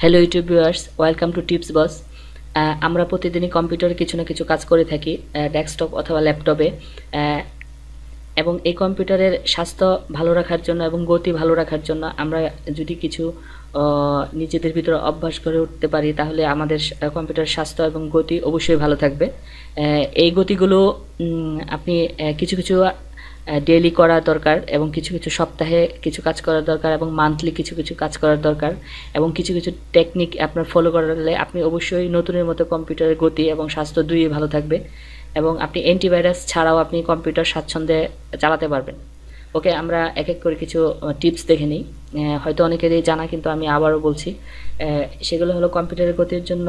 Hello YouTube viewers, welcome to Tips Boss. আমরা প্রতিদিনই কম্পিউটারে কিছু না কিছু কাজ করে থাকি, ডেস্কটপ অথবা ল্যাপটপে। এবং এই কম্পিউটারের স্বাস্থ্য ভালো রাখার জন্য এবং গতি ভালো রাখার জন্য আমরা যদি কিছু নিজেদের ভিতরে অভ্যাস করে উঠতে পারি, তাহলে আমাদের কম্পিউটারের স্বাস্থ্য এবং গতি অবশ্যই ভালো থাকবে। এই গতিগুলো আপনি কিছু কিছু ডেইলি করা দরকার, এবং কিছু কিছু সপ্তাহে কিছু কাজ করার দরকার, এবং মান্থলি কিছু কিছু কাজ করার দরকার, এবং কিছু কিছু টেকনিক আপনার ফলো করলে আপনি অবশ্যই নতুনের মতো কম্পিউটারের গতি এবং স্বাস্থ্য দুইই ভালো থাকবে, এবং আপনি অ্যান্টিভাইরাস ছাড়াও আপনি কম্পিউটার স্বাচ্ছন্দ্যে চালাতে পারবেন। ওকে, আমরা এক এক করে কিছু টিপস দেখে নিই। হয়তো অনেকেরই জানা, কিন্তু আমি আবারও বলছি। সেগুলো হলো কম্পিউটারের গতির জন্য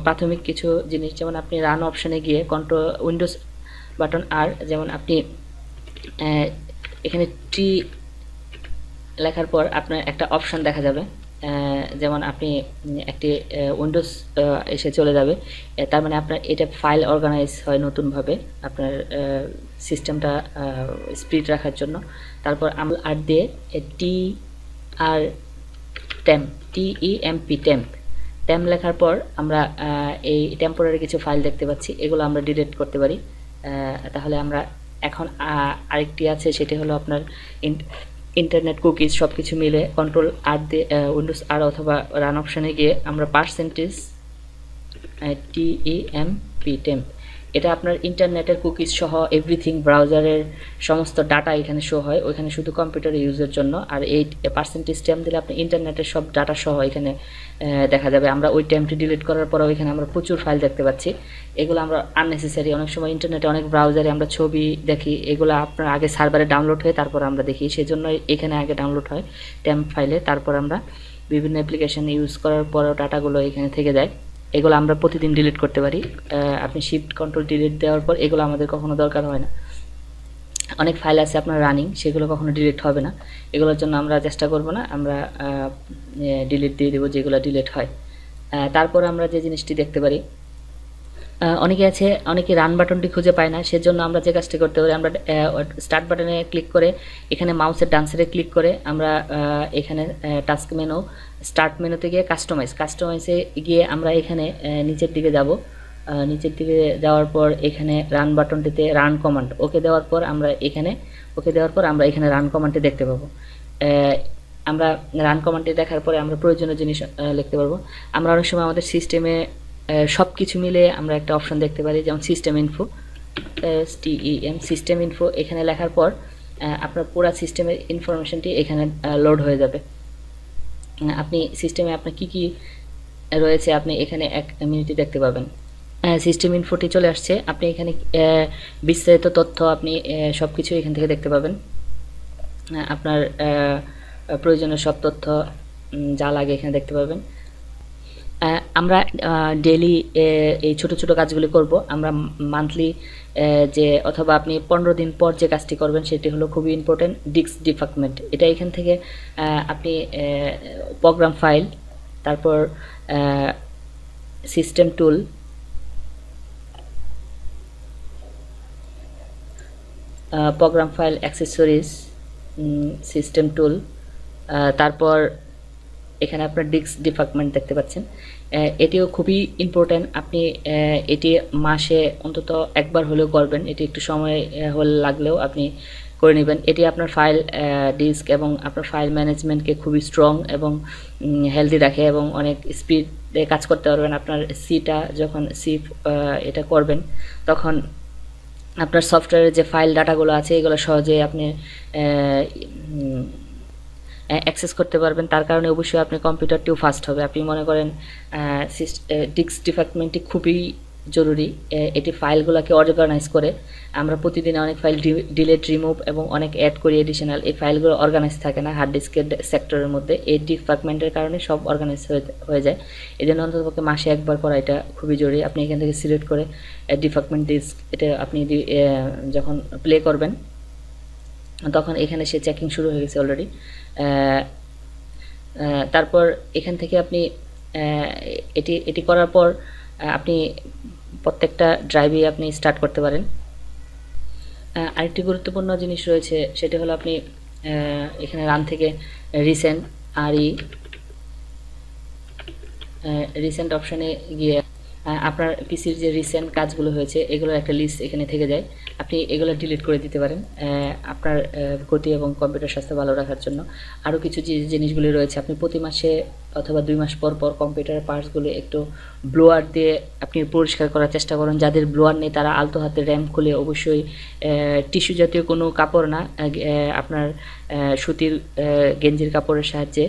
প্রাথমিক কিছু জিনিস, যেমন আপনি রান অপশানে গিয়ে কন্ট্রোল উইন্ডোজ বাটন আর, যেমন আপনি এখানে টি লেখার পর আপনার একটা অপশান দেখা যাবে, যেমন আপনি একটি উইন্ডোজ এসে চলে যাবে। তার মানে আপনার এটা ফাইল অর্গানাইজ হয় নতুনভাবে আপনার সিস্টেমটা স্পিড রাখার জন্য। তারপর আমরা আর দিয়ে টি আর টেম্প, TEMP টেম্প লেখার পর আমরা এই টেম্পোরারি কিছু ফাইল দেখতে পাচ্ছি, এগুলো আমরা ডিলিট করতে পারি। তাহলে আমরা এখন আরেকটি আছে, সেটি হলো আপনার ইন্টারনেট কুকিজ। সব কিছু মিলে কন্ট্রোল আর দিয়ে উইন্ডোজ আর অথবা রান অপশানে গিয়ে আমরা %TEMP টেম্প, এটা আপনার ইন্টারনেটের কুকিজ সহ এভরিথিং, ব্রাউজারের সমস্ত ডাটা এখানে শো হয়, ওইখানে শুধু কম্পিউটার ইউজের জন্য। আর এই %টেম্প দিলে আপনি ইন্টারনেটের সব ডাটা সহ এখানে দেখা যাবে। আমরা ওই টেম্পটি ডিলিট করার পরেও এখানে আমরা প্রচুর ফাইল দেখতে পাচ্ছি। এগুলো আমরা আননেসেসারি, অনেক সময় ইন্টারনেটে অনেক ব্রাউজারে আমরা ছবি দেখি, এগুলো আপনার আগে সার্ভারে ডাউনলোড হয়ে তারপর আমরা দেখি, সেজন্য এখানে আগে ডাউনলোড হয় টেম্প ফাইলে, তারপর আমরা বিভিন্ন অ্যাপ্লিকেশন ইউজ করার পরেও ডাটাগুলো এখানে থেকে যায়। এগুলো আমরা প্রতিদিন ডিলিট করতে পারি। আপনি শিফট কন্ট্রোল ডিলিট দেওয়ার পর এগুলো আমাদের কখনো দরকার হয় না। অনেক ফাইল আছে আপনার রানিং, সেগুলো কখনো ডিলিট হবে না। এগুলোর জন্য আমরা চেষ্টা করব না, আমরা ডিলিট দিয়ে দেবো যেগুলো ডিলিট হয়। তারপর আমরা যে জিনিসটি দেখতে পারি, অনেকে রান বাটনটি খুঁজে পায় না, সেজন্য আমরা যে কাজটি করতে পারি, আমরা স্টার্ট বাটনে ক্লিক করে এখানে মাউসের ডান সাইডে ক্লিক করে আমরা এখানে টাস্ক মেনু, স্টার্ট মেনুতে গিয়ে কাস্টমাইজে গিয়ে আমরা এখানে নিচের দিকে যাব। নিচের দিকে যাওয়ার পর এখানে রান বাটনটিতে রান কমান্ড ওকে দেওয়ার পর আমরা এখানে রান কমান্ডটি দেখতে পাবো। আমরা রান কমান্ডটি দেখার পরে আমরা প্রয়োজনীয় জিনিস লিখতে পারবো। আমরা অনেক সময় আমাদের সিস্টেমে সব কিছু মিলে আমরা একটা অপশন দেখতে পারি, যেমন সিস্টেম ইনফো, সিস্টেম ইনফো এখানে লেখার পর আপনার পুরো সিস্টেমের ইনফরমেশনটি এখানে লোড হয়ে যাবে। আপনি সিস্টেমে আপনার কী কী রয়েছে আপনি এখানে 1 মিনিটে দেখতে পাবেন। সিস্টেম ইনফোটি চলে আসছে, আপনি এখানে বিস্তারিত তথ্য আপনি সব কিছু এখান থেকে দেখতে পাবেন। আপনার প্রয়োজনীয় সব তথ্য যা লাগে এখানে দেখতে পাবেন। আমরা ডেইলি এই ছোট ছোট কাজগুলি করব। আমরা মান্থলি যে অথবা আপনি 15 দিন পর যে কাজটি করবেন সেটি হলো খুবই ইম্পর্টেন্ট, ডিস্ক ডিফ্যাক্টমেন্ট। এটা এখান থেকে আপনি প্রোগ্রাম ফাইল, তারপর সিস্টেম টুল, প্রোগ্রাম ফাইল অ্যাক্সেসরিজ, সিস্টেম টুল, তারপর এখানে আপনার ডিস্ক ডিফ্যাক্টমেন্ট দেখতে পাচ্ছেন। এটিও খুবই ইম্পর্ট্যান্ট, আপনি এটি মাসে অন্তত একবার হলেও করবেন। এটি একটু সময় লাগলেও আপনি করে নেবেন। এটি আপনার ফাইল ডিস্ক এবং আপনার ফাইল ম্যানেজমেন্টকে খুবই স্ট্রং এবং হেলদি রাখে, এবং অনেক স্পিডে কাজ করতে পারবেন। আপনার যখন এটা করবেন, তখন আপনার সফটওয়্যারের যে ফাইল ডাটাগুলো আছে এগুলো সহজেই আপনি অ্যাক্সেস করতে পারবেন। তার কারণে অবশ্যই আপনার কম্পিউটারটিও ফাস্ট হবে। আপনি মনে করেন ডিস্ক ডিফ্যাক্টমেন্টটি খুবই জরুরি। এটি ফাইলগুলোকে অর্গানাইজ করে। আমরা প্রতিদিন অনেক ফাইল ডিলিট, রিমুভ এবং অনেক অ্যাড করি এডিশনাল। এই ফাইলগুলো অর্গানাইজ থাকে না হার্ড ডিস্কের সেক্টরের মধ্যে। এই ডিফ্যাক্টমেন্টের কারণে সব অর্গানাইজ হয়ে যায়। এই জন্য অন্ততপক্ষে মাসে একবার করা এটা খুবই জরুরি। আপনি এখান থেকে সিলেক্ট করে ডিফ্যাক্টমেন্ট ডিস্ক, এটা আপনি যখন প্লে করবেন তখন এখানে সে চেকিং শুরু হয়ে গেছে অলরেডি। তারপর এখান থেকে আপনি এটি করার পর আপনি প্রত্যেকটা ড্রাইভে আপনি স্টার্ট করতে পারেন। আরেকটি গুরুত্বপূর্ণ জিনিস রয়েছে, সেটা হলো আপনি এখানে রান থেকে রিসেন্ট রিসেন্ট অপশানে গিয়ে আপনার পিসির যে রিসেন্ট কাজগুলো হয়েছে এগুলোর একটা লিস্ট এখানে থেকে যায়, আপনি এগুলো ডিলিট করে দিতে পারেন আপনার গতি এবং কম্পিউটার স্বাস্থ্য ভালো রাখার জন্য। আরও কিছু যে জিনিসগুলি রয়েছে, আপনি প্রতি মাসে অথবা 2 মাস পর পর কম্পিউটারের পার্টসগুলো একটু ব্লোয়ার দিয়ে আপনি পরিষ্কার করার চেষ্টা করুন। যাদের ব্লোয়ার নেই তারা আলতো হাতে র্যাম খুলে, অবশ্যই টিস্যু জাতীয় কোনো কাপড় না, আপনার সুতির গেঞ্জির কাপড়ের সাহায্যে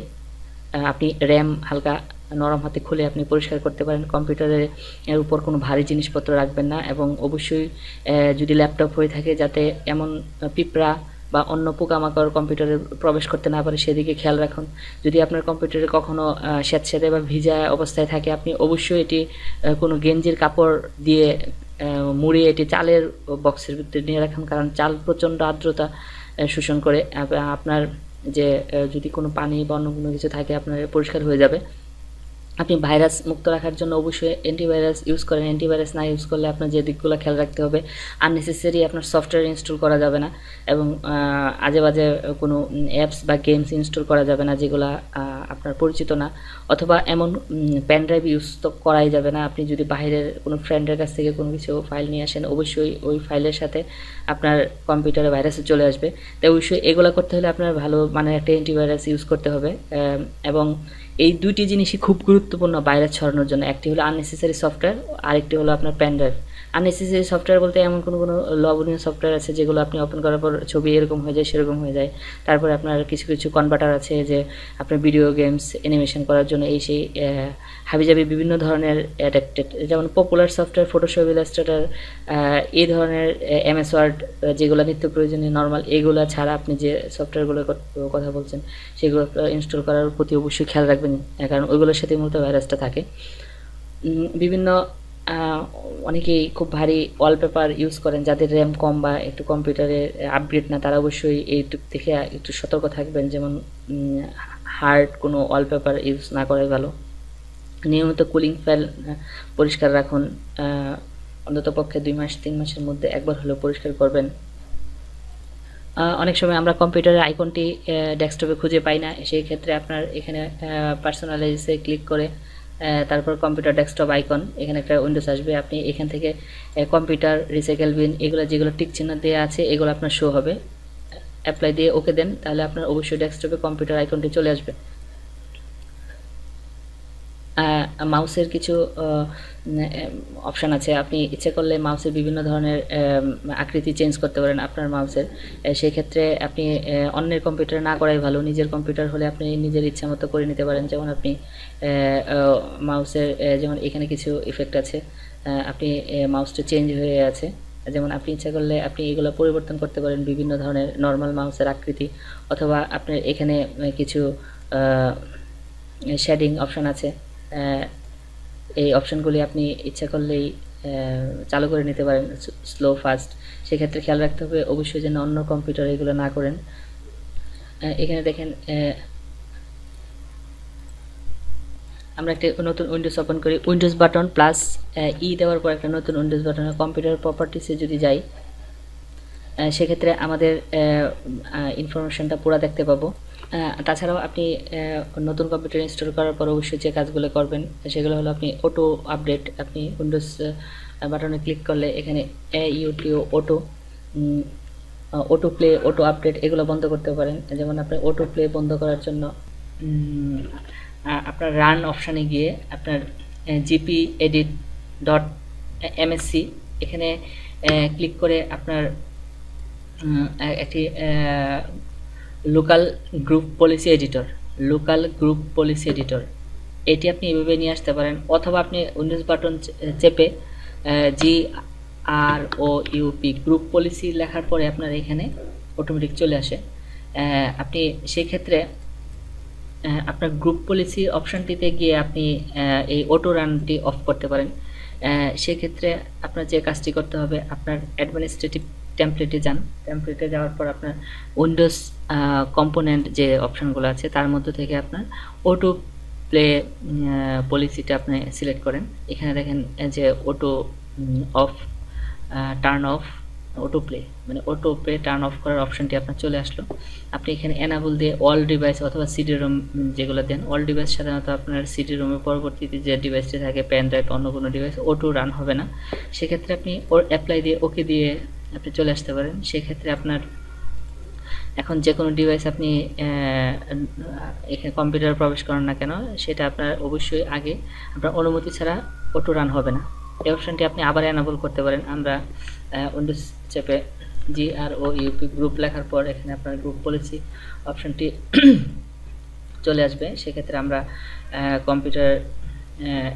আপনি র্যাম হালকা নরম হাতে খুলে আপনি পরিষ্কার করতে পারেন। কম্পিউটারের উপর কোনো ভারী জিনিসপত্র রাখবেন না, এবং অবশ্যই যদি ল্যাপটপ হয়ে থাকে যাতে এমন পিঁপড়া বা অন্য পোকামাকড় কম্পিউটারে প্রবেশ করতে না পারে সেদিকে খেয়াল রাখুন। যদি আপনার কম্পিউটারে কখনো স্যাঁতস্যাঁতে বা ভিজা অবস্থায় থাকে, আপনি অবশ্যই এটি কোনো গেঞ্জির কাপড় দিয়ে মুড়িয়ে এটি চালের বক্সের ভিতরে নিয়ে রাখুন, কারণ চাল প্রচণ্ড আর্দ্রতা শোষণ করে। আপনার যে যদি কোনো পানি বা অন্য কোনো কিছু থাকে আপনার পরিষ্কার হয়ে যাবে। আপনি ভাইরাস মুক্ত রাখার জন্য অবশ্যই অ্যান্টিভাইরাস ইউজ করেন। অ্যান্টিভাইরাস না ইউজ করলে আপনার যে দিকগুলো খেয়াল রাখতে হবে, আননেসেসারি আপনার সফটওয়্যার ইনস্টল করা যাবে না, এবং আজে বাজে কোনো অ্যাপস বা গেমস ইনস্টল করা যাবে না যেগুলো আপনার পরিচিত না, অথবা এমন পেন ড্রাইভ ইউজ তো করাই যাবে না। আপনি যদি বাইরের কোনো ফ্রেন্ডের কাছ থেকে কোনো কিছু ফাইল নিয়ে আসেন, অবশ্যই ওই ফাইলের সাথে আপনার কম্পিউটারে ভাইরাসে চলে আসবে। তাই অবশ্যই এগুলো করতে হলে আপনার ভালো মানের একটা অ্যান্টিভাইরাস ইউজ করতে হবে। এবং এই দুইটি জিনিসই খুব গুরুত্বপূর্ণ ভাইরাস ছড়ানোর জন্য। একটি হলো আননেসেসারি সফটওয়্যার, আরেকটি হলো আপনার পেন ড্রাইভ। আননেসেসারি সফটওয়্যার বলতে এমন কোনো লবণীয় সফটওয়্যার আছে যেগুলো আপনি ওপেন করার পর ছবি এরকম হয়ে যায়, সেরকম হয়ে যায়। তারপরে আপনার কিছু কিছু কনভার্টার আছে যে আপনার ভিডিও গেমস অ্যানিমেশন করার জন্য এই সেই হাবিজাবি বিভিন্ন ধরনের অ্যাডাপ্টেড, যেমন পপুলার সফটওয়্যার ফটোশপ, ইলাস্ট্রেটর, এই ধরনের এমএস ওয়ার্ড, যেগুলো নিত্য প্রয়োজনীয় নর্মাল, এগুলো ছাড়া আপনি যে সফটওয়্যারগুলোর কথা বলছেন সেগুলো ইনস্টল করার প্রতি অবশ্যই খেয়াল রাখবেন, কারণ ওইগুলোর সাথে মূলত ভাইরাসটা থাকে। বিভিন্ন অনেকেই খুব ভারী ওয়ালপেপার ইউজ করেন, যাদের র্যাম কম বা একটু কম্পিউটারে আপগ্রেড না, তারা অবশ্যই এইটুক থেকে একটু সতর্ক থাকবেন, যেমন হার্ড কোনো ওয়ালপেপার ইউজ না করাই ভালো। নিয়মিত কুলিং ফ্যান পরিষ্কার রাখুন, অন্তত পক্ষে 2 মাস 3 মাসের মধ্যে একবার হলেও পরিষ্কার করবেন। অনেক সময় আমরা কম্পিউটারের আইকনটি ডেস্কটপে খুঁজে পাই না, সেই ক্ষেত্রে আপনার এখানে পার্সোনালাইজে ক্লিক করে তারপর কম্পিউটার ডেস্কটপ আইকন, এখানে একটা উইন্ডোজ আসবে। আপনি এখান থেকে কম্পিউটার রিসাইকেল বিন এগুলো যেগুলো টিক চিহ্ন দেওয়া আছে এগুলো আপনার শো হবে। অ্যাপ্লাই দিয়ে ওকে দেন, তাহলে আপনার অবশ্যই ডেস্কটপে কম্পিউটার আইকনটি চলে আসবে। মাউসের কিছু অপশান আছে, আপনি ইচ্ছে করলে মাউসের বিভিন্ন ধরনের আকৃতি চেঞ্জ করতে পারেন আপনার মাউসের। সেই ক্ষেত্রে আপনি অন্যের কম্পিউটার না করাই ভালো, নিজের কম্পিউটার হলে আপনি নিজের ইচ্ছা মতো করে নিতে পারেন। যেমন আপনি মাউসের যেমন এখানে কিছু ইফেক্ট আছে, আপনি মাউসটা চেঞ্জ হয়ে আছে, যেমন আপনি ইচ্ছা করলে আপনি এগুলো পরিবর্তন করতে পারেন, বিভিন্ন ধরনের নর্মাল মাউসের আকৃতি, অথবা আপনার এখানে কিছু শেডিং অপশান আছে, এই অপশানগুলি আপনি ইচ্ছা করলেই চালু করে নিতে পারেন, স্লো ফাস্ট। সেক্ষেত্রে খেয়াল রাখতে হবে অবশ্যই যেন অন্য কম্পিউটার এগুলো না করেন। এখানে দেখেন আমরা একটা নতুন উইন্ডোজ ওপেন করি, উইন্ডোজ বাটন প্লাস ই দেওয়ার পর একটা নতুন উইন্ডোজ বাটন, কম্পিউটার প্রপার্টিসে যদি যাই সেক্ষেত্রে আমাদের ইনফরমেশনটা পুরো দেখতে পাবো। তাছাড়াও আপনি নতুন কম্পিউটার ইনস্টল করার পর অবশ্যই যে কাজগুলো করবেন সেগুলো হলো আপনি অটো আপডেট, আপনি উইন্ডোজ বাটনে ক্লিক করলে এখানে ইউটিও অটো প্লে, অটো আপডেট এগুলো বন্ধ করতে পারেন। যেমন আপনি অটো প্লে বন্ধ করার জন্য আপনার রান অপশানে গিয়ে আপনার জিপি এডিট ডট এমএসসি এখানে ক্লিক করে আপনার একটি লোকাল গ্রুপ পলিসি এডিটর এটি আপনি এভাবে নিয়ে আসতে পারেন, অথবা আপনি উইন্ডোজ বাটন চেপে GROUP গ্রুপ পলিসি লেখার পরে আপনার এখানে অটোমেটিক চলে আসে। আপনি সেই ক্ষেত্রে আপনার গ্রুপ পলিসি অপশানটিতে গিয়ে আপনি এই অটো রানটি অফ করতে পারেন। সেক্ষেত্রে আপনার যে কাজটি করতে হবে, আপনার অ্যাডমিনিস্ট্রেটিভ টেমপ্লেটে যান, টেমপ্লেটে যাওয়ার পর আপনার উইন্ডোজ কম্পোনেন্ট যে অপশানগুলো আছে তার মধ্যে থেকে আপনার অটো প্লে পলিসিটা আপনি সিলেক্ট করেন। এখানে দেখেন যে auto off, turn off, auto play, মানে অটো প্লে টার্ন অফ করার অপশনটি আপনার চলে আসলো। আপনি এখানে এনাবল দিয়ে অল ডিভাইস অথবা সিডি রোম যেগুলো দেন, অল ডিভাইস সাধারণত আপনার সিডি রোমের পরবর্তীতে যে ডিভাইসটি থাকে পেন ড্রাইভ অন্য কোনো ডিভাইস অটো রান হবে না। সেক্ষেত্রে আপনি ওর অ্যাপ্লাই দিয়ে ওকে দিয়ে আপনি চলে আসতে পারেন। সেক্ষেত্রে আপনার এখন যে কোনো ডিভাইস আপনি এখানে কম্পিউটারে প্রবেশ করেন না কেন, সেটা আপনার অবশ্যই আগে আপনার অনুমতি ছাড়া অটো রান হবে না। এই অপশনটি আপনি আবার এনাবল করতে পারেন। আমরা উইন্ডোজ চেপে GROUP গ্রুপ লেখার পর এখানে আপনার গ্রুপ পলিসি অপশনটি চলে আসবে। সেক্ষেত্রে আমরা computer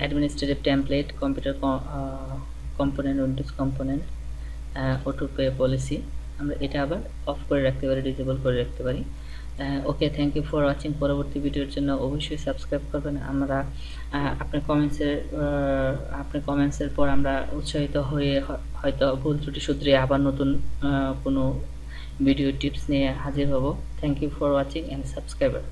administrative template, computer component, Windows component, auto pay policy আমরা এটা আবার অফ করে রাখতে পারি, ডিসেবল করে রাখতে পারি। ওকে, থ্যাংক ইউ ফর ওয়াচিং। পরবর্তী ভিডিওর জন্য অবশ্যই সাবস্ক্রাইব করবেন। আমরা আপনার কমেন্টসের পর আমরা উৎসাহিত হয়ে হয়তো ভুল ত্রুটি শুধরে আবার নতুন কোনো ভিডিও টিপস নিয়ে হাজির হব। Thank you for watching and subscriber.